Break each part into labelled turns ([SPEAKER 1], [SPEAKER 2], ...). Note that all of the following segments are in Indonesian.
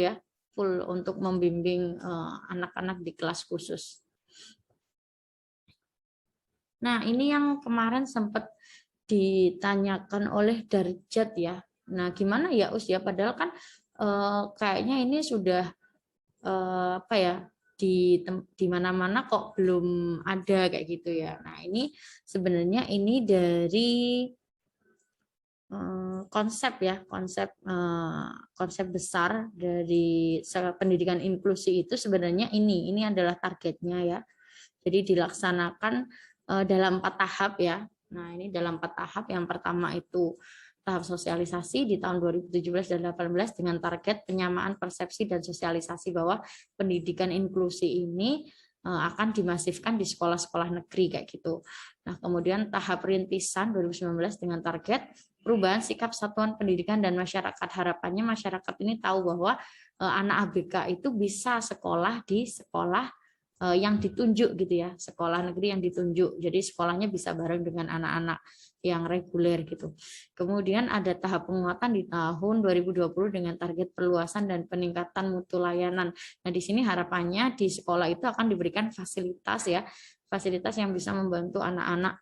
[SPEAKER 1] ya, full untuk membimbing anak-anak di kelas khusus. Nah, ini yang kemarin sempat ditanyakan oleh Darjat ya. Nah, gimana ya Us ya? Padahal kan kayaknya ini sudah apa ya, di mana-mana kok belum ada kayak gitu ya. Nah, ini sebenarnya ini dari konsep ya, konsep besar dari pendidikan inklusi itu sebenarnya ini adalah targetnya ya. Jadi dilaksanakan dalam 4 tahap ya. Nah, ini dalam 4 tahap. Yang pertama itu tahap sosialisasi di tahun 2017 dan 2018 dengan target penyamaan persepsi dan sosialisasi bahwa pendidikan inklusi ini akan dimasifkan di sekolah-sekolah negeri kayak gitu. Nah, kemudian tahap rintisan 2019 dengan target perubahan sikap satuan pendidikan dan masyarakat. Harapannya masyarakat ini tahu bahwa anak ABK itu bisa sekolah di sekolah yang ditunjuk gitu ya, sekolah negeri yang ditunjuk. Jadi sekolahnya bisa bareng dengan anak-anak yang reguler gitu. Kemudian ada tahap penguatan di tahun 2020 dengan target perluasan dan peningkatan mutu layanan. Nah, di sini harapannya di sekolah itu akan diberikan fasilitas ya, fasilitas yang bisa membantu anak-anak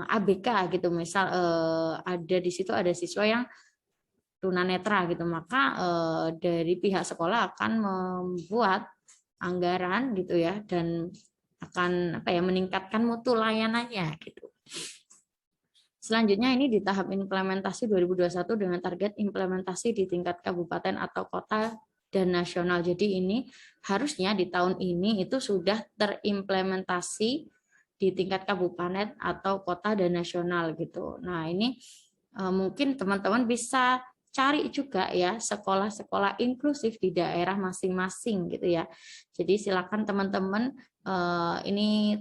[SPEAKER 1] ABK gitu. Misal ada di situ ada siswa yang tunanetra gitu, maka dari pihak sekolah akan membuat anggaran gitu ya, dan akan apa ya, meningkatkan mutu layanannya gitu. Selanjutnya ini di tahap implementasi 2021 dengan target implementasi di tingkat kabupaten atau kota dan nasional. Jadi ini harusnya di tahun ini itu sudah terimplementasi di tingkat kabupaten atau kota dan nasional gitu. Nah, ini mungkin teman-teman bisa cari juga ya sekolah-sekolah inklusif di daerah masing-masing gitu ya. Jadi silakan teman-teman, ini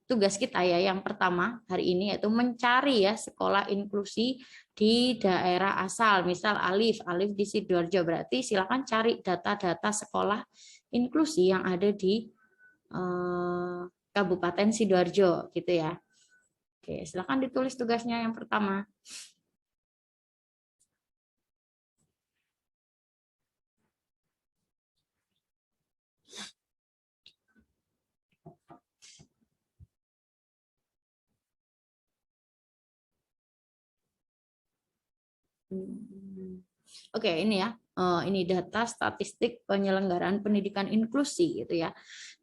[SPEAKER 1] tugas kita ya yang pertama hari ini yaitu mencari ya sekolah inklusi di daerah asal. Misal Alif di Sidoarjo, berarti silakan cari data-data sekolah inklusi yang ada di Kabupaten Sidoarjo gitu ya. Oke, silakan ditulis tugasnya yang pertama. Oke, ini ya, ini data statistik penyelenggaraan pendidikan inklusi gitu ya.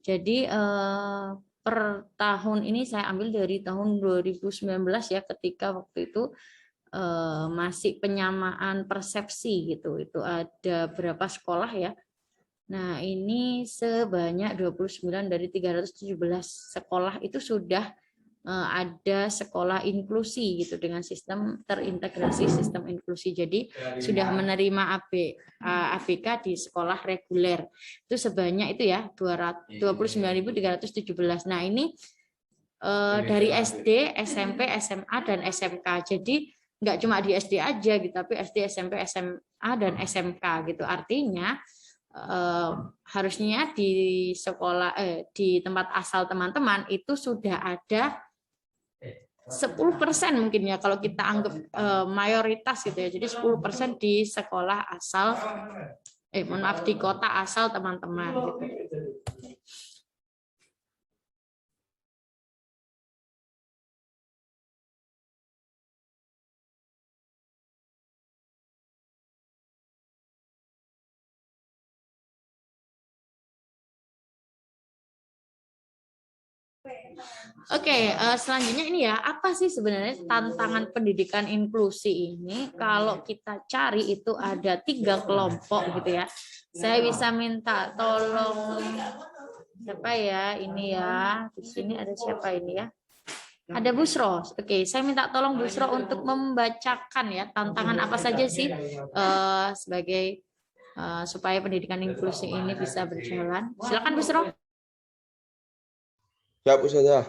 [SPEAKER 1] Jadi per tahun ini saya ambil dari tahun 2019 ya, ketika waktu itu masih penyamaan persepsi gitu. Itu ada berapa sekolah ya? Nah, ini sebanyak 29 dari 317 sekolah itu sudah ada sekolah inklusi gitu dengan sistem terintegrasi sistem inklusi. Jadi sudah menerima ABK di sekolah reguler. Itu sebanyak itu ya 29.317. Nah, ini dari SD, SMP, SMA dan SMK. Jadi nggak cuma di SD aja gitu, tapi SD, SMP, SMA dan SMK gitu. Artinya harusnya di sekolah di tempat asal teman-teman itu sudah ada 10% mungkin ya kalau kita anggap mayoritas gitu ya. Jadi 10% di sekolah asal mohon maaf, di kota asal teman-teman gitu. Oke, selanjutnya ini ya, apa sih sebenarnya tantangan pendidikan inklusi ini? Kalau kita cari itu ada 3 kelompok gitu ya. Saya bisa minta tolong siapa ya ini ya, di sini ada siapa ini ya? Ada Busro. Oke, saya minta tolong Busro untuk membacakan ya tantangan apa saja sih sebagai supaya pendidikan inklusi ini bisa berjalan. Silakan Busro.
[SPEAKER 2] Ya, Bu Ustazah.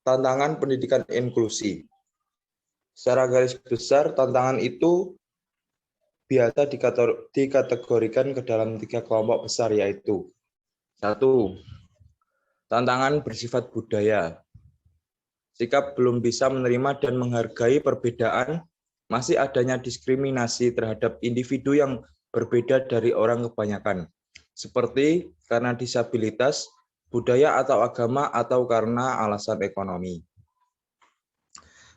[SPEAKER 2] Tantangan pendidikan inklusi. Secara garis besar, tantangan itu biasa dikategorikan ke dalam 3 kelompok besar, yaitu 1. Tantangan bersifat budaya. Sikap belum bisa menerima dan menghargai perbedaan masih adanya diskriminasi terhadap individu yang berbeda dari orang kebanyakan, seperti karena disabilitas, budaya atau agama, atau karena alasan ekonomi.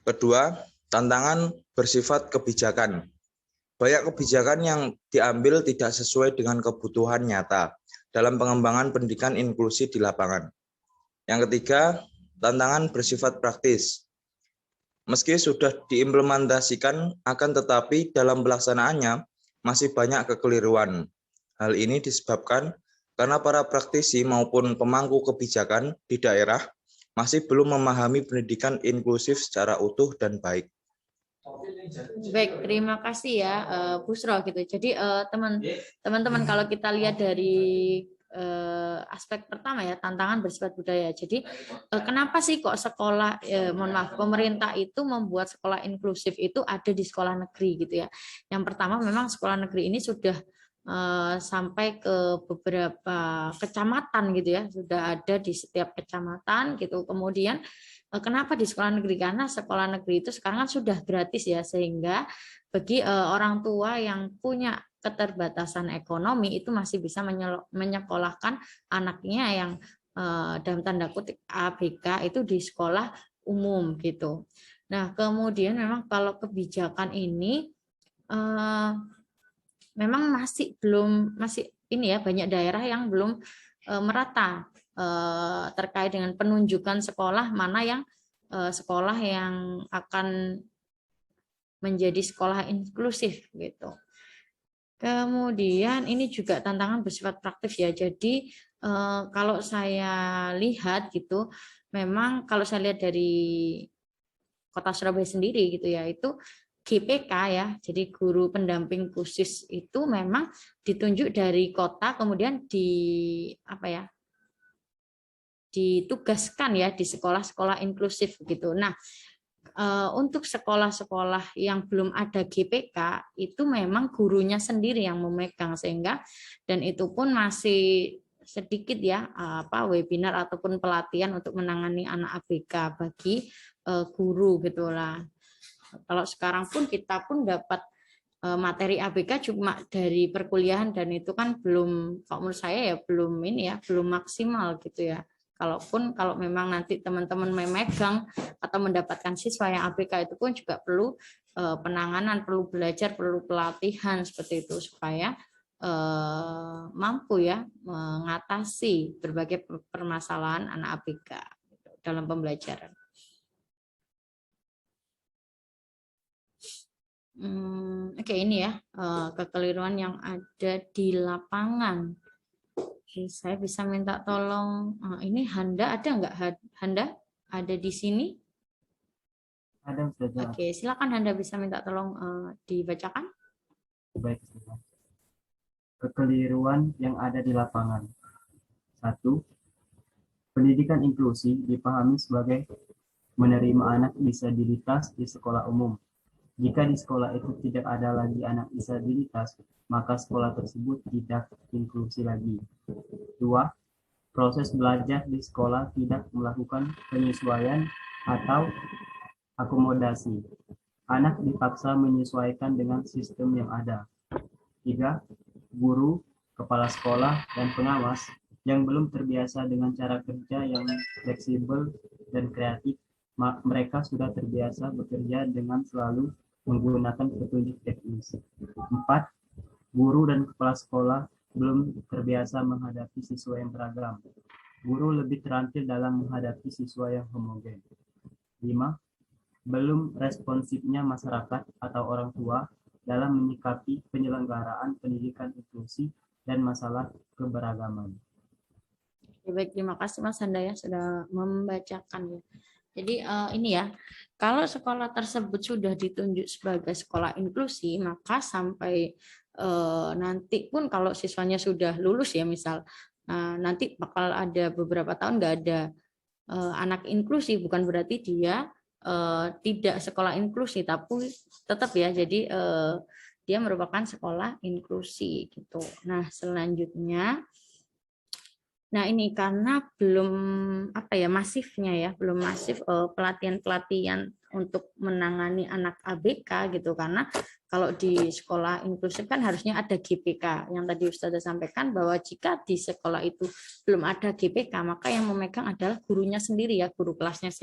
[SPEAKER 2] Kedua, tantangan bersifat kebijakan. Banyak kebijakan yang diambil tidak sesuai dengan kebutuhan nyata dalam pengembangan pendidikan inklusi di lapangan. Yang ketiga, tantangan bersifat praktis. Meski sudah diimplementasikan, akan tetapi dalam pelaksanaannya masih banyak kekeliruan. Hal ini disebabkan karena para praktisi maupun pemangku kebijakan di daerah masih belum memahami pendidikan inklusif secara utuh dan baik.
[SPEAKER 1] Baik, terima kasih ya Busro gitu. Jadi teman-teman kalau kita lihat dari aspek pertama ya, tantangan bersifat budaya. Jadi kenapa sih kok sekolah mohon maaf, pemerintah itu membuat sekolah inklusif itu ada di sekolah negeri gitu ya. Yang pertama memang sekolah negeri ini sudah sampai ke beberapa kecamatan gitu ya, sudah ada di setiap kecamatan gitu. Kemudian kenapa di sekolah negeri? Karena sekolah negeri itu sekarang kan sudah gratis ya, sehingga bagi orang tua yang punya keterbatasan ekonomi itu masih bisa menyekolahkan anaknya yang dalam tanda kutip ABK itu di sekolah umum gitu. Nah, kemudian memang kalau kebijakan ini memang masih ini ya, banyak daerah yang belum merata terkait dengan penunjukan sekolah mana yang sekolah yang akan menjadi sekolah inklusif gitu. Kemudian ini juga tantangan bersifat praktis ya. Jadi kalau saya lihat gitu, memang kalau saya lihat dari Kota Surabaya sendiri gitu ya, itu GPK ya, jadi guru pendamping khusus itu memang ditunjuk dari kota, kemudian ditugaskan ya di sekolah-sekolah inklusif gitu. Nah, untuk sekolah-sekolah yang belum ada GPK itu memang gurunya sendiri yang memegang, sehingga dan itu pun masih sedikit ya webinar ataupun pelatihan untuk menangani anak ABK bagi guru gitulah. Kalau sekarang pun kita pun dapat materi ABK cuma dari perkuliahan, dan itu kan belum, kalau menurut saya ya belum ini ya, belum maksimal gitu ya. Kalau memang nanti teman-teman memegang atau mendapatkan siswa yang ABK, itu pun juga perlu penanganan, perlu belajar, perlu pelatihan seperti itu supaya mampu ya mengatasi berbagai permasalahan anak ABK dalam pembelajaran. Oke, ini ya kekeliruan yang ada di lapangan. Oke, saya bisa minta tolong. Ini Handa ada nggak? Handa ada di sini?
[SPEAKER 3] Ada, Ustazah.
[SPEAKER 1] Oke, silakan Handa bisa minta tolong dibacakan.
[SPEAKER 3] Baik, Ustazah. Kekeliruan yang ada di lapangan. 1. Pendidikan inklusi dipahami sebagai menerima anak disabilitas di sekolah umum. Jika di sekolah itu tidak ada lagi anak disabilitas, maka sekolah tersebut tidak inklusi lagi. 2. Proses belajar di sekolah tidak melakukan penyesuaian atau akomodasi. Anak dipaksa menyesuaikan dengan sistem yang ada. 3. Guru, kepala sekolah, dan pengawas yang belum terbiasa dengan cara kerja yang fleksibel dan kreatif, mereka sudah terbiasa bekerja dengan selalu menggunakan petunjuk teknis. 4. Guru dan kepala sekolah belum terbiasa menghadapi siswa yang beragam. Guru lebih terampil dalam menghadapi siswa yang homogen. 5. Belum responsifnya masyarakat atau orang tua dalam menyikapi penyelenggaraan pendidikan inklusi dan masalah keberagaman.
[SPEAKER 1] Baik, terima kasih Mas Handa ya sudah membacakan ya. Jadi ini ya, kalau sekolah tersebut sudah ditunjuk sebagai sekolah inklusi, maka sampai nanti pun kalau siswanya sudah lulus ya misal, nanti bakal ada beberapa tahun nggak ada anak inklusi, bukan berarti dia tidak sekolah inklusi, tapi tetap ya, jadi dia merupakan sekolah inklusi gitu. Nah, selanjutnya Nah, ini karena belum masifnya ya, belum masif pelatihan-pelatihan untuk menangani anak ABK gitu, karena kalau di sekolah inklusif kan harusnya ada GPK. Yang tadi Ustazah sampaikan bahwa jika di sekolah itu belum ada GPK, maka yang memegang adalah gurunya sendiri ya, guru kelasnya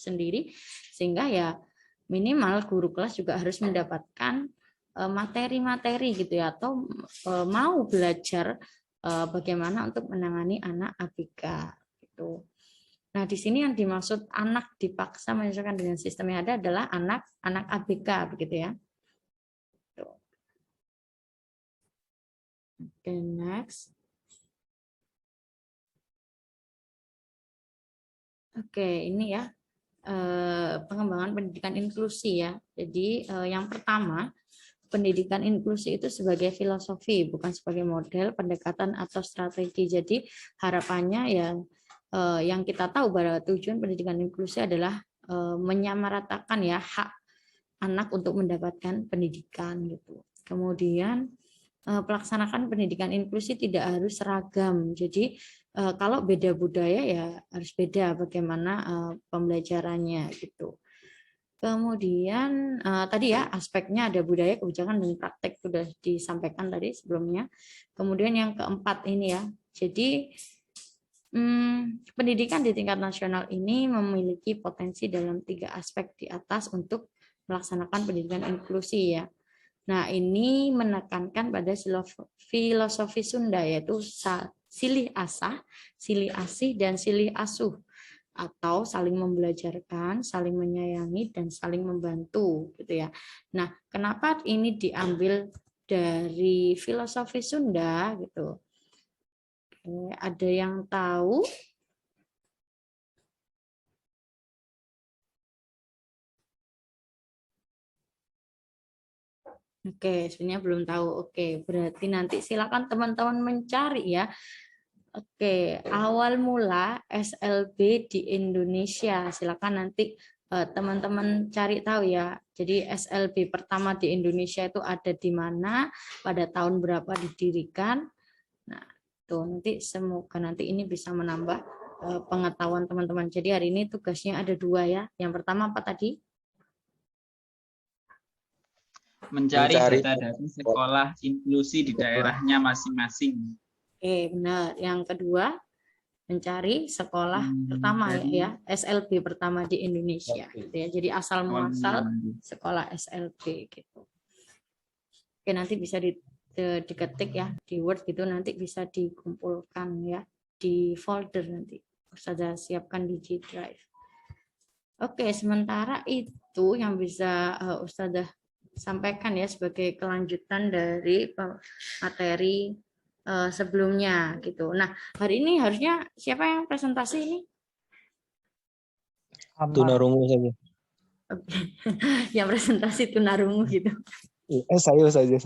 [SPEAKER 1] sendiri, sehingga ya minimal guru kelas juga harus mendapatkan materi-materi gitu ya, atau mau belajar bagaimana untuk menangani anak ABK gitu. Nah, di sini yang dimaksud anak dipaksa menyesuaikan dengan sistem yang ada adalah anak ABK begitu ya. Oke, next. Oke, ini ya pengembangan pendidikan inklusi ya. Jadi yang pertama, pendidikan inklusi itu sebagai filosofi, bukan sebagai model, pendekatan atau strategi. Jadi harapannya ya yang kita tahu bahwa tujuan pendidikan inklusi adalah menyamaratakan ya hak anak untuk mendapatkan pendidikan gitu. Kemudian pelaksanakan pendidikan inklusi tidak harus seragam. Jadi kalau beda budaya ya harus beda bagaimana pembelajarannya gitu. Kemudian tadi ya aspeknya ada budaya, kebijakan, dan praktek sudah disampaikan tadi sebelumnya. Kemudian yang keempat ini ya, jadi pendidikan di tingkat nasional ini memiliki potensi dalam 3 aspek di atas untuk melaksanakan pendidikan inklusi ya. Nah, ini menekankan pada filosofi Sunda yaitu silih asah, silih asih, dan silih asuh, atau saling membelajarkan, saling menyayangi, dan saling membantu gitu ya. Nah, kenapa ini diambil dari filosofi Sunda gitu? Oke, ada yang tahu? Oke, sebenarnya belum tahu. Oke, berarti nanti silakan teman-teman mencari ya. Oke, awal mula SLB di Indonesia. Silakan nanti teman-teman cari tahu ya. Jadi SLB pertama di Indonesia itu ada di mana, pada tahun berapa didirikan. Nah, tuh nanti semoga nanti ini bisa menambah pengetahuan teman-teman. Jadi hari ini tugasnya ada 2 ya. Yang pertama apa tadi?
[SPEAKER 3] Mencari data-data sekolah inklusi di daerahnya masing-masing.
[SPEAKER 1] Oke, benar. Yang kedua, mencari sekolah pertama ya, SLB pertama di Indonesia gitu ya. Jadi asal muasal sekolah SLB gitu. Oke, nanti bisa diketik ya di Word gitu, nanti bisa dikumpulkan ya di folder nanti. Ustazah siapkan di G Drive. Oke, sementara itu yang bisa Ustazah sampaikan ya sebagai kelanjutan dari materi sebelumnya gitu. Nah, hari ini harusnya siapa yang presentasi ini?
[SPEAKER 4] Tunarungu saja.
[SPEAKER 1] Yang presentasi tunarungu gitu.
[SPEAKER 4] Saya saja.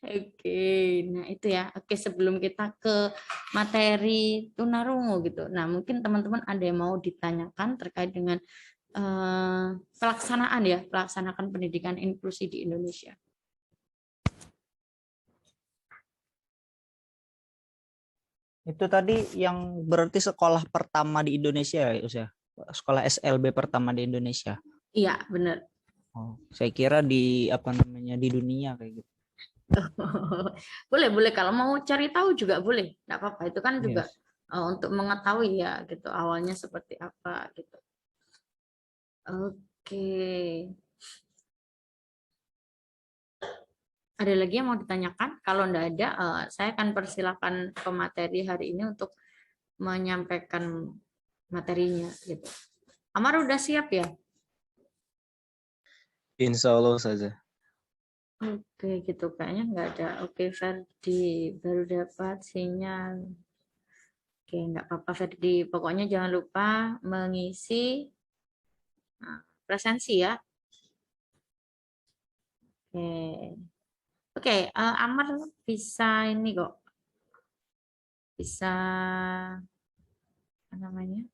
[SPEAKER 1] Oke, nah itu ya. Oke, sebelum kita ke materi tunarungu gitu. Nah, mungkin teman-teman ada yang mau ditanyakan terkait dengan pelaksanaan pendidikan inklusi di Indonesia.
[SPEAKER 5] Itu tadi yang berarti sekolah pertama di Indonesia ya, sekolah SLB pertama di Indonesia.
[SPEAKER 1] Iya, benar.
[SPEAKER 5] Oh, saya kira di di dunia kayak gitu.
[SPEAKER 1] Boleh kalau mau cari tahu juga boleh, nggak apa-apa. Itu kan juga untuk mengetahui ya gitu awalnya seperti apa gitu. Oke. Ada lagi yang mau ditanyakan? Kalau enggak ada, saya akan persilakan pemateri hari ini untuk menyampaikan materinya gitu. Amar udah siap ya?
[SPEAKER 4] Insya Allah saja.
[SPEAKER 1] Oke, gitu kayaknya enggak ada. Oke, Ferdi baru dapat sinyal. Oke, enggak apa-apa Ferdi. Pokoknya jangan lupa mengisi presensi ya. Oke, Amar bisa ini kok. Bisa apa namanya?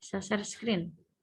[SPEAKER 1] Bisa share screen.